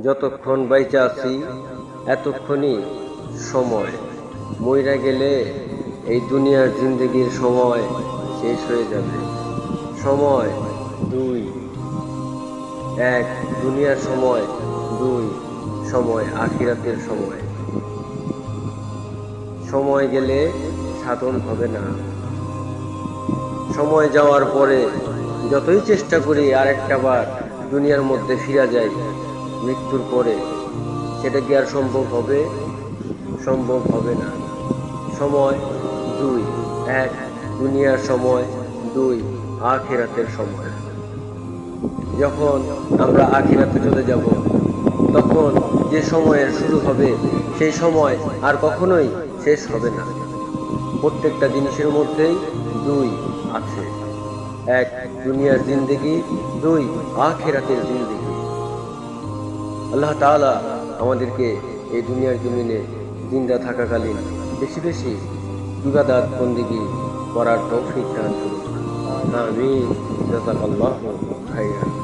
যতক্ষণ বাইচা আছি এতক্ষণই সময়, মইরা গেলে এই দুনিয়ার জিন্দগির সময় শেষ হয়ে যাবে। সময় দুই, এক দুনিয়ার সময়, দুই সময় আখিরাতের সময়। সময় গেলে সাধন হবে না। সময় যাওয়ার পরে যতই চেষ্টা করি আরেকটা বার দুনিয়ার মধ্যে ফিরা যাই মৃত্যুর পরে, সেটা কি আর সম্ভব হবে? সম্ভব হবে না। সময় দুই, এক দুনিয়ার সময়, দুই আখিরাতের সময়। যখন আমরা আখিরাতে চলে যাব তখন যে সময়ের শুরু হবে সেই সময় আর কখনোই শেষ হবে না। প্রত্যেকটা জিনিসের মধ্যেই দুই আছে, এক দুনিয়ার জিন্দেগি, দুই আখিরাতের জিন্দেগি। আল্লাহ তাআলা আমাদেরকে এই দুনিয়ার জমিনে জিন্দা থাকাকালীন বেশি বেশি ইবাদত বন্দেগী করার তৌফিক দান করুন। আমিন। জাযাকাল্লাহু খাইরান।